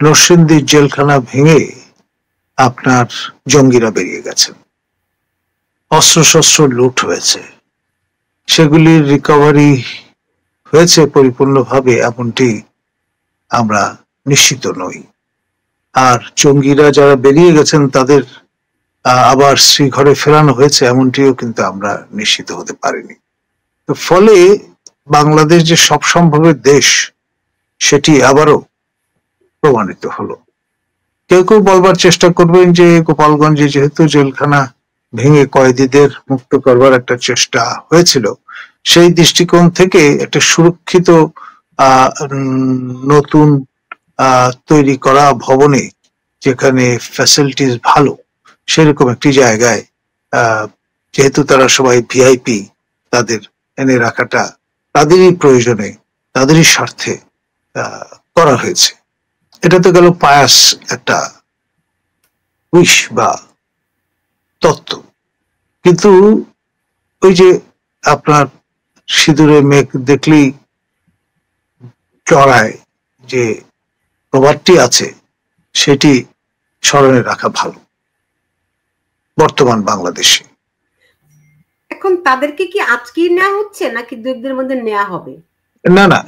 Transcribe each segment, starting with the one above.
নরসিংদীর জেলখানা ভেঙে আপনার জঙ্গিরা বেরিয়ে গেছেন, অস্ত্রশস্ত্র লুট হয়েছে, সেগুলির রিকভারি হয়েছে পরিপূর্ণভাবে এমনটি আমরা নিশ্চিত নই। আর জঙ্গিরা যারা বেরিয়ে গেছেন তাদের আবার শ্রীঘরে ফেরানো হয়েছে এমনটিও কিন্তু আমরা নিশ্চিত হতে পারিনি। তো ফলে বাংলাদেশ যে সব সম্ভবের দেশ সেটি আবারও প্রমাণিত হলো। কেউ কেউ বলবার চেষ্টা করবেন যে গোপালগঞ্জে যেহেতু জেলখানা ভেঙে কয়েদিদের মুক্ত করবার একটা চেষ্টা হয়েছিল, সেই দৃষ্টিকোণ থেকে একটা সুরক্ষিত নতুন তৈরি করা ভবনে, যেখানে ফ্যাসিলিটিস ভালো, সেরকম একটি জায়গায় যেহেতু তারা সবাই ভিআইপি, তাদের এনে রাখাটা তাদেরই প্রয়োজনে, তাদেরই স্বার্থে করা হয়েছে। এটা তো গেল পায়াস একটা উইশ বা তত্ত্ব, কিন্তু ওই যে আপনার সিঁদুরে মেঘ দেখলেই চড়ায় যে প্রবাদটি আছে, সেটি স্মরণে রাখা ভালো বর্তমান বাংলাদেশে। এখন তাদেরকে কি আজকে নেওয়া হচ্ছে নাকি দু একদিনের মধ্যে নেওয়া হবে? না না,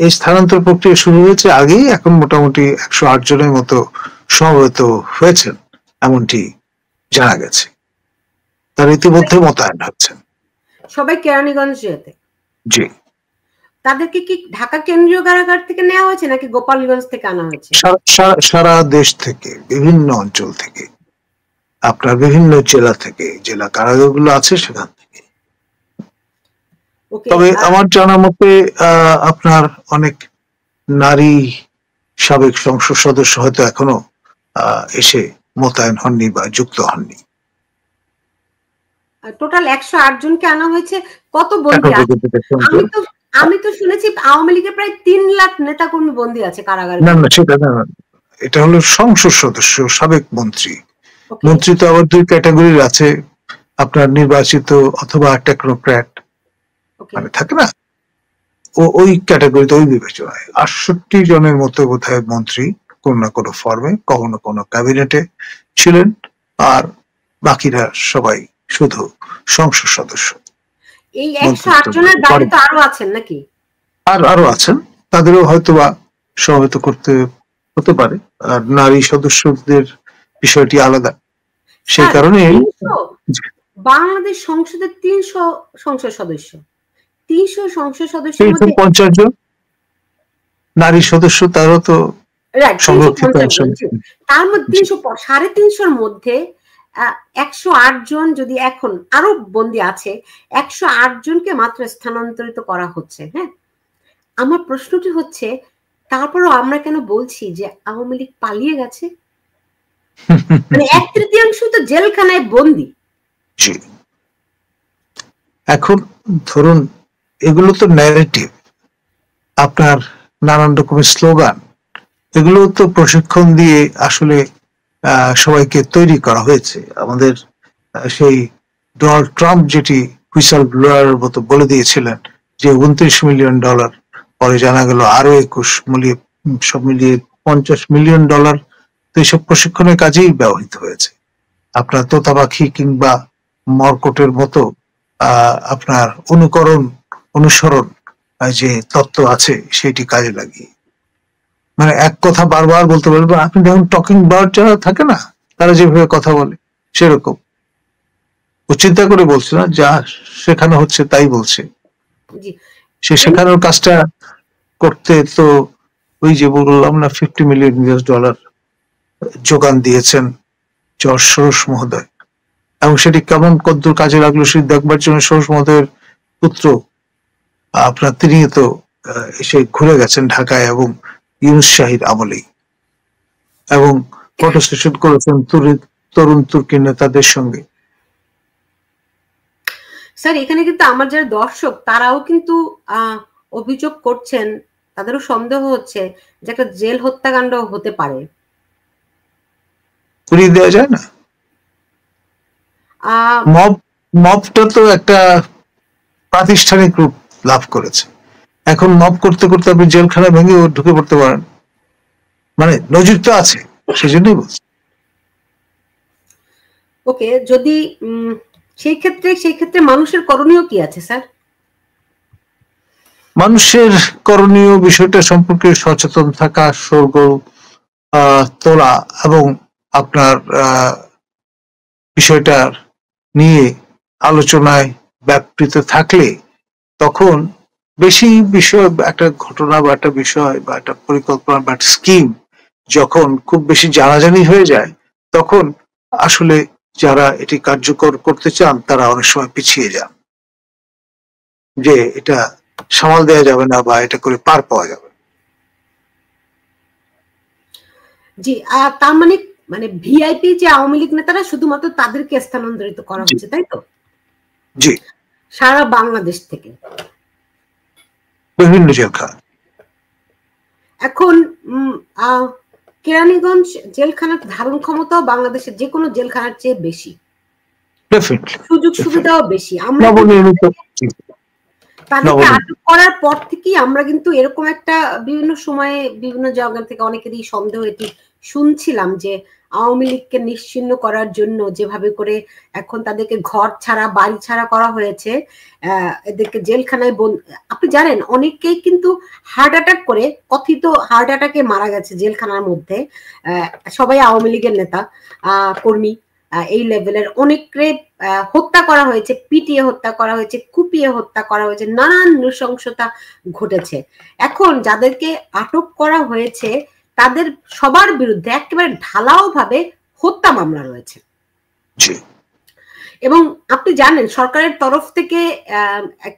এই স্থানান্তর প্রক্রিয়া শুরু হয়েছে আগেই। এখন মোটামুটি 108 জনের মতো সমবেত হয়েছেন এমনটি জানা গেছে। তার ইতিমধ্যে মোতায়েন হচ্ছেন সবাই কেরানীগঞ্জ যেতে। জি। তাদেরকে কি ঢাকা কেন্দ্রীয় কারাগার থেকে নেওয়া হয়েছে নাকি গোপালগঞ্জ থেকে আনা হয়েছে? সারা দেশ থেকে, বিভিন্ন অঞ্চল থেকে, আপনার বিভিন্ন জেলা থেকে, জেলা কারাগারগুলো আছে সেখান থেকে। তবে আমার জানা মতে আপনার অনেক নারী সাবেক সংসদ সদস্য হয়তো এখনো এসে মোতায়েন হননি বা যুক্ত হননি। টোটাল 108 জনকে আনা হয়েছে। কত বন্দী আছে? আমি তো শুনেছি আওয়ামী লীগের প্রায় 3 লাখ নেতাকর্মী বন্দী আছে কারাগারে। না না, সেটা না, এটা হলো সংসদ সদস্য, সাবেক মন্ত্রী। মন্ত্রী তো আবার 2 ক্যাটাগরির আছে, আপনার নির্বাচিত অথবা টেকনোক্র্যাট, মানে থাকে না, ওই ক্যাটাগরিতে, ওই বিবেচনায় 68 জনের মতো বোধহয় মন্ত্রী কোন না কোনো ফর্মে, কখনো কোনো ক্যাবিনেটে ছিলেন, আর বাকিরা সবাই শুধু সংসদ সদস্য। এই 108 জনের বাইরে তো আরো আছেন নাকি? আরো আছেন, তাদেরও হয়তো বা সহায়তা করতে হতে পারে। আর নারী সদস্যদের বিষয়টি আলাদা, সেই কারণে বাংলাদেশ সংসদের 300 সংসদ সদস্য, 300 সংসদ সদস্য 50 জন নারী সদস্য, তারও তো সংরক্ষিত আছে। তার মধ্যে 300-350 মধ্যে 108 জন যদি এখন আরো বন্দী আছে, 108 জনকে মাত্র স্থানান্তরিত করা হচ্ছে। হ্যাঁ, আমার প্রশ্নটি হচ্ছে তারপরও আমরা কেন বলছি যে আওয়ামী লীগ পালিয়ে গেছে? মানে 1/3 তো জেলখানায় বন্দী। এখন ধরুন এগুলো তো ন্যারেটিভ, আপনার নানান রকমের স্লোগান, এগুলো তো প্রশিক্ষণ দিয়ে আসলে সবাইকে তৈরি করা হয়েছে। আমাদের সেই ডোনাল্ড ট্রাম্প যেটি হুইসেল ব্লোয়ারের মতো বলে দিয়েছিলেন যে $29 মিলিয়ন, পরে জানা গেল আরো 21 মিলিয়ে, সব মিলিয়ে $50 মিলিয়ন তো এইসব প্রশিক্ষণের কাজেই ব্যবহৃত হয়েছে। আপনার তোতাপাখি কিংবা মর্কটের মতো আপনার অনুসরণ যে তত্ত্ব আছে সেটি কাজে লাগিয়ে, মানে এক কথা বারবার বলতে পারবেন। আপনি দেখুন টকিং বার্ড যারা থাকে না, তারা যেভাবে কথা বলে সেরকম, ও চিন্তা করে বলছে না, যা শেখানো হচ্ছে তাই বলছে। সে শেখানোর কাজটা করতে তো ওই যে বললাম না, $50 মিলিয়ন যোগান দিয়েছেন জর্জ সোরস মহোদয়, এবং সেটি কেমন কদ্দূর কাজে লাগলো সেটি দেখবার জন্য সোরস মহোদয়ের পুত্র আপনার তিনি তো এসে ঘুরে গেছেন ঢাকায় এবং ইউনুস শাহীর আমলেই, এবং ফটো সেশন করেছেন তরুণ তুর্কি নেতাদের সঙ্গে। স্যার, এখানে কিন্তু আমার যারা দর্শক তারাও কিন্তু অভিযোগ করছেন, তাদেরও সন্দেহ হচ্ছে যে একটা জেল হত্যাকাণ্ড হতে পারে। উড়িয়ে দেওয়া যায় না? মবটা তো একটা প্রাতিষ্ঠানিক রূপ লাভ করেছে, এখন মব করতে করতে আপনি জেলখানা ভেঙে ঢুকে পড়তে পারেন। মানে নজির তো আছে, সেজন্যই বলছি। ওকে, যদি সেই ক্ষেত্রে মানুষের করণীয় কি আছে স্যার? মানুষের করণীয় বিষয়টা সম্পর্কে সচেতন থাকা, সরগোল তোলা এবং আপনার বিষয়টার নিয়ে আলোচনায় ব্যাপৃত থাকলে তখন বেশি বিষয়, একটা ঘটনা বা একটা বিষয় বা একটা পরিকল্পনা বা একটা স্কিম যখন খুব বেশি জানাজানি হয়ে যায়, তখন আসলে যারা এটি কার্যকর করতে চান তারা অনেক সময় পিছিয়ে যান, যে এটা সামাল দেওয়া যাবে না বা এটা করে পার পাওয়া যাবে। জি, তার মানে মানে ভিআইপি যে আওয়ামী লীগ নেতারা শুধুমাত্র তাদেরকে স্থানান্তরিত করা হচ্ছে, তাই তো? জি, সারা বাংলাদেশ থেকে বিভিন্ন জেলখানা। এখন কেরানীগঞ্জ জেলখানার ধারণ ক্ষমতাও বাংলাদেশের যে কোনো জেলখানার চেয়ে বেশি, সুযোগ সুবিধাও বেশি। আমরা তাদেরকে আটক করার পর থেকেই আমরা কিন্তু এরকম একটা বিভিন্ন সময়ে বিভিন্ন জায়গা থেকে অনেকেরই সন্দেহ এটি শুনছিলাম যে আওয়ামী লীগকে নিশ্চিহ্ন করার জন্য যেভাবে করে এখন তাদেরকে ঘর ছাড়া বাড়ি ছাড়া করা হয়েছে, এদেরকে জেলখানায় আপনি জানেন অনেকেই কিন্তু হার্ট অ্যাটাক করে, কথিত হার্ট অ্যাটাকে মারা গেছে জেলখানার মধ্যে। সবাই আওয়ামী লীগের নেতা কর্মী, এই লেভেলের অনেককে হত্যা করা হয়েছে, পিটিয়ে হত্যা করা হয়েছে, কুপিয়ে হত্যা করা হয়েছে, নানান নৃশংসতা ঘটেছে। এখন যাদেরকে আটক করা হয়েছে তাদের সবার বিরুদ্ধে একেবারে ঢালাও ভাবে হত্যা মামলা রয়েছে। এবং আপনি জানেন সরকারের তরফ থেকে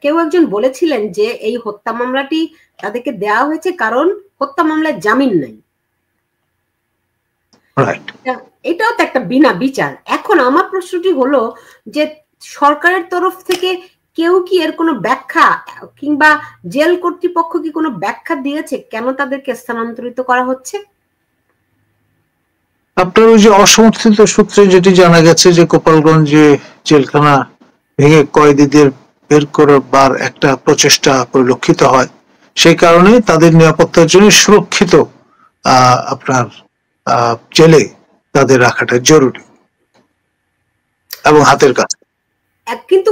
কেউ একজন বলেছিলেন যে এই হত্যা মামলাটি তাদেরকে দেওয়া হয়েছে কারণ হত্যা মামলায় জামিন নাই। এটাও তো একটা বিনা বিচার। এখন আমার প্রশ্নটি হলো যে সরকারের তরফ থেকে কেউ কি এর কোনো ব্যাখ্যা কিংবা জেল কর্তৃপক্ষ কি কোনো ব্যাখ্যা দিয়েছে কেন তাদেরকে স্থানান্তরিত করা হচ্ছে? আপনার ওই যে অসমর্থিত সূত্রে যেটি জানা গেছে যে গোপালগঞ্জে জেলখানা ভেঙে কয়েদিদের বের করবার একটা প্রচেষ্টা পরিলক্ষিত হয়, সেই কারণে তাদের নিরাপত্তার জন্য সুরক্ষিত আপনার জেলে তাদের রাখাটা জরুরি এবং হাতের কাছে। কিন্তু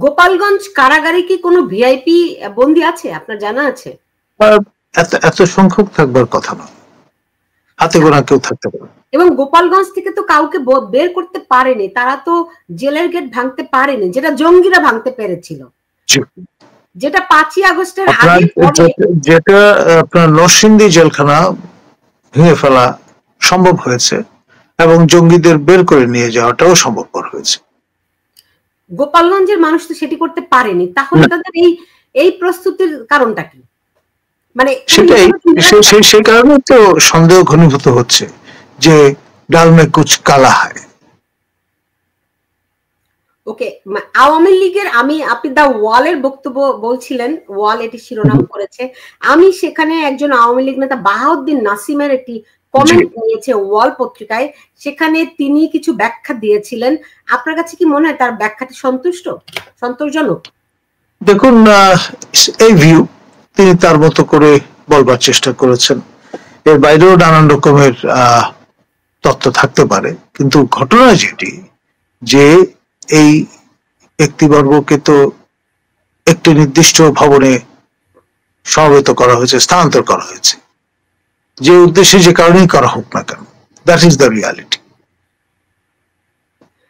গোপালগঞ্জ কারাগারে কি কোনো ভিআইপি বন্দী আছে আপনার জানা আছে? এত সংখ্যক থাকবার কথা না, হাতে গোনা কেউ থাকতে পারে। এবং গোপালগঞ্জ থেকে তো কাউকে বের করতে পারেনি, তারা তো জেলের গেট ভাঙতে পারেনি, যেটা জঙ্গিরা ভাঙতে পেরেছিল, যেটা 5ই আগস্টের আগে যেটা আপনার নরসিংদী জেলখানা ভেঙে ফেলা সম্ভব হয়েছে এবং জঙ্গিদের বের করে নিয়ে যাওয়াটাও সম্ভবপর হয়েছে। গোপালগঞ্জের মানুষ তো সেটি করতে পারেনি, তাহলে তাদের এই প্রস্তুতির কারণটা কি? মানে সেটাই, সেই কারণে তো সন্দেহ ঘনীভূত হচ্ছে যে ডাল মে কুছ কালা হয়। ওকে, আওয়ামী লীগের আপনি দা ওয়ালের বক্তব্য বলছিলেন, ওয়াল এটি শিরোনাম করেছে, আমি সেখানে একজন আওয়ামী লীগ নেতা বাহাউদ্দিন নাসিমের একটি কমেন্ট নিয়েছে ওয়াল পত্রিকায়, সেখানে তিনি কিছু ব্যাখ্যা দিয়েছিলেন। আপনার কাছে কি মনে হয় তার ব্যাখ্যাটি সন্তোষজনক? দেখুন, এই ভিউ তিনি তার মতো করে বলবার চেষ্টা করেছেন, এর বাইরেও নানান রকমের তথ্য থাকতে পারে, কিন্তু ঘটনা যেটি যে এই ব্যক্তিবর্গকে তো একটি নির্দিষ্ট ভবনে সমবেত করা হয়েছে, স্থানান্তর করা হয়েছে, যে উদ্দেশ্যে যে কারণেই করা হোক না কেন, that is the reality.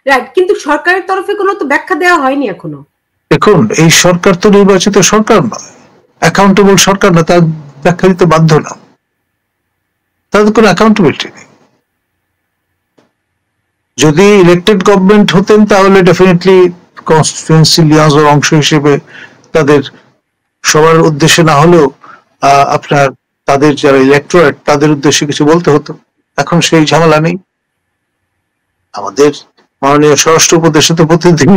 Right, কিন্তু সরকারের তরফে কোনো তো ব্যাখ্যা দেওয়া হয়নি এখনো। দেখুন, এই সরকার তো নির্বাচিত সরকার নয়, অ্যাকাউন্টেবল সরকার না, তার ব্যাখ্যা দিতে বাধ্য না, তাদের কোনো অ্যাকাউন্টেবিলিটি নেই। যদি ইলেক্টেড গভর্নমেন্ট হতেন তাহলে ডেফিনেটলি কনস্টিটিউয়েন্সি লিয়াজের অংশ হিসেবে তাদের সবার উদ্দেশ্যে না হলেও আপনার তাদের যারা ইলেক্টোরেট তাদের উদ্দেশ্যে কিছু বলতে হতো। এখন সেই ঝামেলা নেই। আমাদের মাননীয় স্বরাষ্ট্র উপদেষ্টা তো প্রতিদিন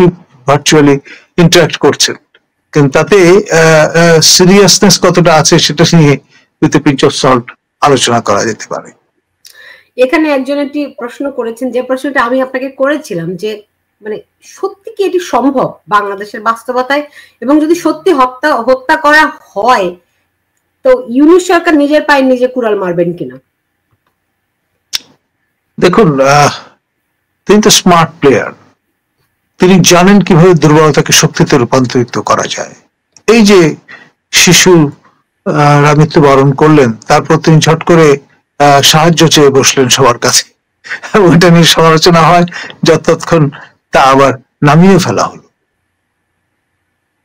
ভার্চুয়ালি ইন্টারাক্ট করছেন, কিন্তু তাতে সিরিয়াসনেস কতটা আছে সেটা নিয়ে with a pinch of salt আলোচনা করা যেতে পারে। এখানে একজন একটি প্রশ্ন করেছেন, যে প্রশ্নটা আমি আপনাকে করেছিলাম, যে মানে সত্যি কি এটি সম্ভব বাংলাদেশের বাস্তবতায়, এবং যদি সত্যি হত্যা করা হয় তো ইউনূস সরকার নিজের পায়ে নিজে কুড়াল মারবেন কিনা? দেখুন, তিনি তো স্মার্ট প্লেয়ার, তিনি জানেন কিভাবে দুর্বলতাকে শক্তিতে রূপান্তরিত করা যায়। এই যে শিশু মৃত্যুবরণ করলেন, তারপর তিনি ঝট করে সাহায্য চেয়ে বসলেন সবার কাছে, ওইটা নিয়ে সমালোচনা হয়, যতক্ষণ তা আবার নামিয়ে ফেলা হলো।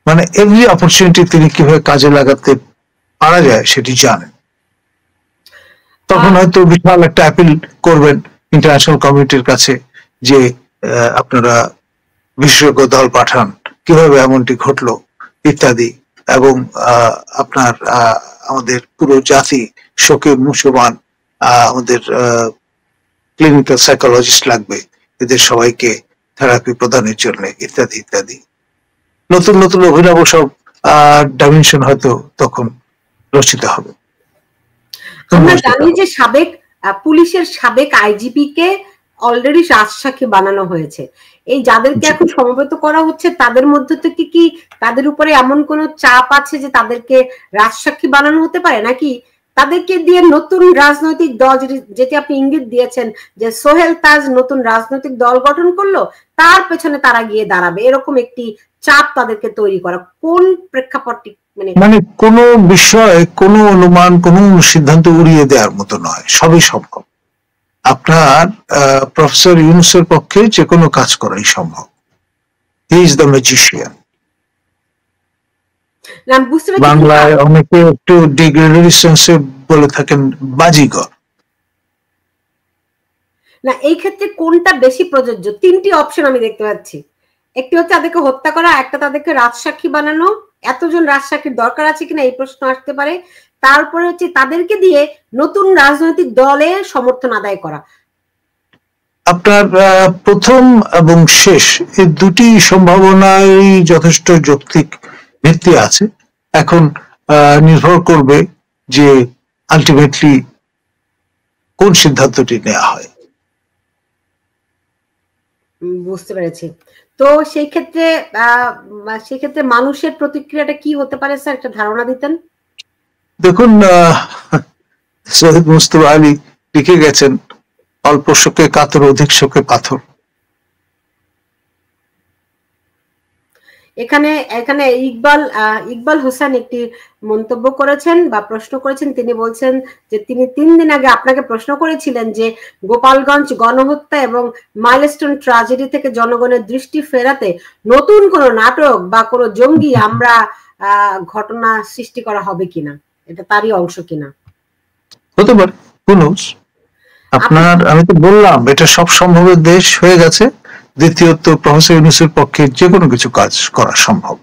মানে এভরি অপরচুনিটি তিনি কিভাবে কাজে লাগাতে পারা যায় সেটি জানেন। তখন হয়তো বিশাল একটা অ্যাপিল করবেন ইন্টারন্যাশনাল কমিউনিটির কাছে যে আপনারা বিশেষজ্ঞ দল পাঠান, কিভাবে এমনটি ঘটলো ইত্যাদি, এবং আপনার আমাদের পুরো জাতি শোকে মুসলমান, আমাদের ক্লিনিক্যাল সাইকোলজিস্ট লাগবে এদের সবাইকে থেরাপি প্রদানের জন্য, ইত্যাদি ইত্যাদি। নতুন নতুন অভিনব সব ডাইমেনশন হয়তো তখন রচিত হবে। আমরা জানি যে পুলিশের সাবেক আইজিপি কে অলরেডি রাজসাক্ষী বানানো হয়েছে। এই যাদেরকে এখন সমবেত করা হচ্ছে তাদের মধ্যে থেকে কি তাদের উপরে এমন কোন চাপ আছে যে তাদেরকে রাজসাক্ষী বানানো হতে পারে, নাকি তাদেরকে দিয়ে নতুন রাজনৈতিক দল, যেটি আপনি ইঙ্গিত দিয়েছেন যে সোহেল তাজ নতুন রাজনৈতিক দল গঠন করলো, তার পেছনে তারা গিয়ে দাঁড়াবে, এরকম একটি চাপ তাদেরকে তৈরি করা, কোন প্রেক্ষাপটটি? মানে কোন বিষয়ে কোন অনুমান, কোন সিদ্ধান্ত উড়িয়ে দেওয়ার মতো নয়, সবই সম্ভব। আপনার প্রফেসর ইউনূসের পক্ষে যে কোনো কাজ করাই সম্ভব। He is the magician. বাংলায় অনেকে একটু ডিগ্রেডেড সেন্সে বলে থাকেন বাজিগর। না, এই ক্ষেত্রে কোনটা বেশি প্রযোজ্য? তিনটি অপশন আমি দেখতে পাচ্ছি। একটি হচ্ছে তাদেরকে হত্যা করা, একটা তাদেরকে রাজসাক্ষী বানানো, এতজন রাজসাক্ষীর দরকার আছে কিনা এই প্রশ্ন আসতে পারে, তারপরে হচ্ছে তাদেরকে দিয়ে নতুন রাজনৈতিক দলের সমর্থন আদায় করা। আপনার প্রথম এবং শেষ এই দুটি সম্ভাবনায় যথেষ্ট যৌক্তিক ভিত্তি আছে। এখন নির্ভর করবে যে আলটিমেটলি কোন সিদ্ধান্তটি নেওয়া হয়। বুঝতে পেরেছি। তো সেই ক্ষেত্রে মানুষের প্রতিক্রিয়াটা কি হতে পারে স্যার, একটা ধারণা দিতেন? দেখুন, শহীদ মুস্তফা আলী লিখে গেছেন, অল্প শোকে কাতর অধিক শোকে পাথর। এখানে ইকবাল হোসেন একটি মন্তব্য করেছেন বা প্রশ্ন করেছেন। তিনি বলছেন যে তিনি 3 দিন আগে আপনাকে প্রশ্ন করেছিলেন যে গোপালগঞ্জ গণহত্যা এবং মাইলস্টোন ট্র্যাজেডি থেকে জনগণের দৃষ্টি ফেরাতে নতুন কোন নাটক বা কোন জঙ্গি আমরা ঘটনা সৃষ্টি করা হবে কিনা, এটা তারই অংশ কিনা? হতে পারে, হু নোস। আপনার আমি তো বললাম এটা সব সম্ভবের দেশ হয়ে গেছে। দ্বিতীয়ত প্রফেসর ইউনূসের পক্ষে যে কোনো কিছু কাজ করা সম্ভব।